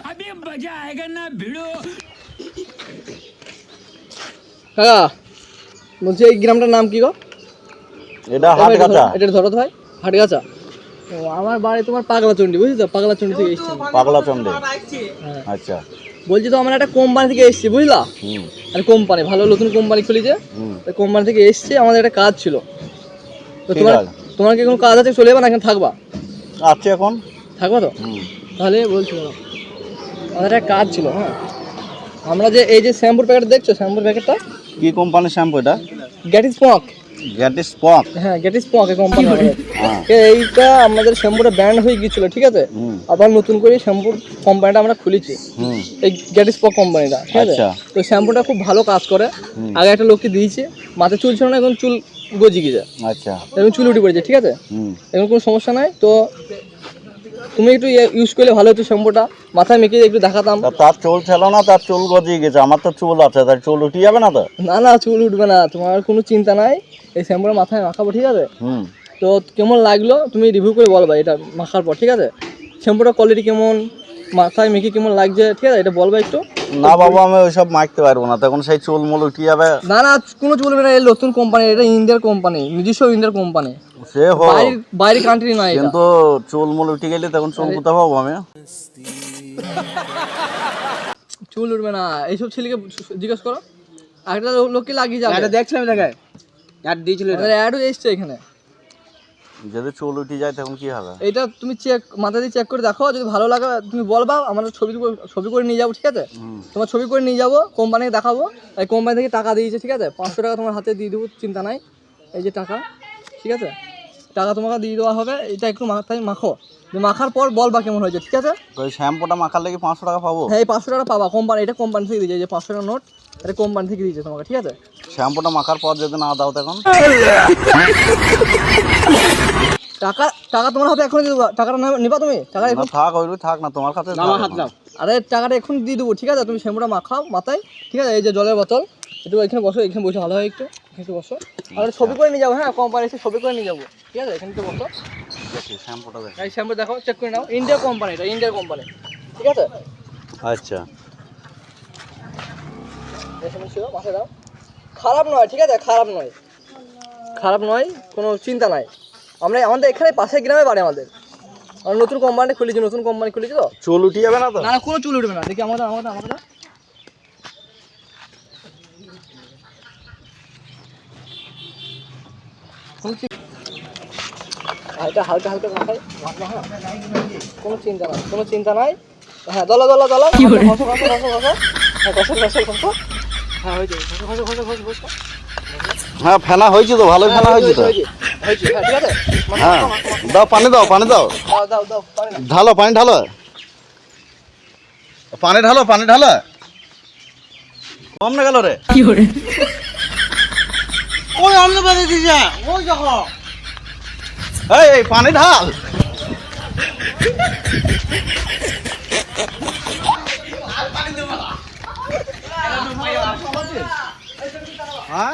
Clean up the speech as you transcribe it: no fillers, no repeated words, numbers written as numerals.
अभी मजा आएगा ना भिड़ो। কাকা বলছি এই গ্রামটার নাম কি গো? এটা হাটগাছা। এটা ধরো তো ভাই, হাটগাছা। ও আমার বাড়ি তোমার পাগলাচন্ডী, বুঝলি তো? পাগলাচন্ডী থেকে এসেছি। পাগলাচন্ডী। হ্যাঁ। আচ্ছা। বলছি তো আমার একটা কোম্পানি থেকে এসেছি, বুঝলা? আর কোম্পানি ভালো নতুন কোম্পানি খুলেছে, ওই কোম্পানি থেকে এসেছি। আমাদের একটা কাজ ছিল, তো তোমার কি কোনো কাজ আছে? চলে যাবে না এখানে থাকবা? আচ্ছা, এখন থাকবা তো? তাহলে বলছিল আমাদের একটা কাজ ছিল। হ্যাঁ, আমরা যে এই যে শ্যাম্পুর প্যাকেট দেখছো, শ্যাম্পুর প্যাকেটটা কি কোম্পানির শ্যাম্পু এটা? গ্যাটিস্পক। গ্যাটিস্পক। হ্যাঁ, গ্যাটিস্পক এই কোম্পানি। এইটা আমাদের শ্যাম্পুটা ব্যান্ড হয়ে গিয়েছিল, ঠিক আছে? আবার নতুন করে শ্যাম্পুর কোম্পানিটা আমরা খুলেছি, এই গ্যাটিস্পক কোম্পানিটা, ঠিক আছে? তো শ্যাম্পুটা খুব ভালো কাজ করে। আগে একটা লোককে দিয়েছে, মাথায় চুল ছিল না, এখন চুল গজিয়ে গেছে। আচ্ছা, এখন চুল উঠে পড়েছে, ঠিক আছে? এখন কোনো সমস্যা নাই। তো তুমি একটু ইউজ করলে ভালো হতো শ্যাম্পুটা, মাথায় মেখে একটু দেখাতাম। তার চুল ছিল না, তার চুল গজিয়ে গেছে। আমার তো চুল আছে, তার চুল উঠে যাবে না তো? না না, চুল উঠবে না, তোমার কোনো চিন্তা নাই। এই শ্যাম্পুটা মাথায় মাখাবো, ঠিক আছে? তো কেমন লাগলো তুমি রিভিউ করে বলবা এটা মাখার পর, ঠিক আছে? শ্যাম্পুটার কোয়ালিটি কেমন, মাথায় মেখে কেমন লাগছে, ঠিক আছে? এটা বলবা একটু। না বাবু, আমি ওইসব মাখতে পারবো না, তখন সেই চুল মুল উঠে যাবে। না না, কোনো চুল উঠবে না। এই নতুন কোম্পানি, এটা ইন্ডিয়ার কোম্পানি, নিজস্ব ইন্ডিয়ার কোম্পানি, সে হোক, বাইরের কান্ট্রি নয়। কিন্তু চুল মুল উঠে গেলে তখন চুল কোথায় পাবো আমি? চুল উঠবে না, এইসব ছেলেকে জিজ্ঞেস করো। একটা লোককে লাগিয়ে যাবে। এটা দেখছিলাম, দেখায় অ্যাড দিয়েছিল, অ্যাডও এসছে এখানে। যদি চুল উঠে যায় তখন কি হবে? এটা তুমি চেক, মাথা দিয়ে চেক করে দেখো, যদি ভালো লাগে তুমি বলবা, আমরা ছবি করে নিয়ে যাবো, ঠিক আছে? তোমার ছবি করে নিয়ে যাবো, কোম্পানিকে দেখাবো। এই কোম্পানি থেকে টাকা দিয়েছে, ঠিক আছে? 500 টাকা তোমার হাতে দিয়ে দেবো, চিন্তা নাই। এই যে টাকা, ঠিক আছে? টাকা তোমাকে দিয়ে দেওয়া হবে। এটা একটু মাথায় মাখো, মাখার পর বলবা কেমন হয়েছে, ঠিক আছে? তো এই শ্যাম্পুটা মাখার লেগে 500 টাকা পাবো? হ্যাঁ, এই 500 টাকা পাবা। কোম্পানি, এটা কোম্পানি থেকে দিয়েছে, যে 500 টাকা নোট, এটা কোম্পানি থেকে দিয়েছে তোমাকে, ঠিক আছে? শ্যাম্পুটা মাখার পর যদি না দাও তখন? টাকা তোমার হাতে এখন দিয়ে দেবো। টাকাটা নিবা তুমি? টাকা এখন থাক, ওইগুলো থাক না, তোমার কাছে আমার হাত দাও। আরে টাকাটা এখন দিয়ে দেবো, ঠিক আছে? তুমি শ্যাম্পুটা মাখাও মাথায়, ঠিক আছে? এই যে জলের বোতল, একটু এখানে বসো, এখানে বসে ভালো হয়, একটু এখানে বসো। আর ছবি করে নিয়ে যাবো। হ্যাঁ, কোম্পানি এসে ছবি করে নিয়ে যাবো, ঠিক আছে? এখানে বসো। শ্যাম্পুটা দেখো। এই শ্যাম্পু দেখো, চেক করে নাও। ইন্ডিয়া কোম্পানি, এটা ইন্ডিয়ার কোম্পানি, ঠিক আছে? আচ্ছা, মাথায় দাও। খারাপ নয়, ঠিক আছে? খারাপ নয়, খারাপ নয়, কোনো চিন্তা নাই। আমাদের এখানে পাশের গ্রামে বাড়ি আমাদের। আমরা নতুন কোম্পানি খুলেছি, নতুন কোম্পানি খুলেছি তো। চুল উঠে যাবে না তো? না না, কোনো চুল উঠবে না। দেখি আমাদের হালকা হালকা হালকা মাথায় মাখা। হ্যাঁ, কোনো চিন্তা নাই, কোনো চিন্তা নাই। হ্যাঁ, দলা দলা দলা, ঘষো ঘষো ঘষো ঘষো। হ্যাঁ, ঘষো ঘষো ঘষো। হ্যাঁ, হয়ে যাবে। ঘষো ঘষো ঘষো ঘষো। হ্যাঁ, ফেনা হয়েছে তো, ভালোই ফেনা হয়েছে তো। হয়েছে, হ্যাঁ, ঠিক আছে? হ্যাঁ, দাও পানি, দাও পানি, দাও দাও দাও দাও, পানি দাও। ঢালো, পানি ঢালো, পানি ঢালো, পানি ঢালো। কম না গেল রে? কি করে? ওই অন্য বাড়ি দিছে, ওই দেখো। এই পানি ঢাল। হ্যাঁ,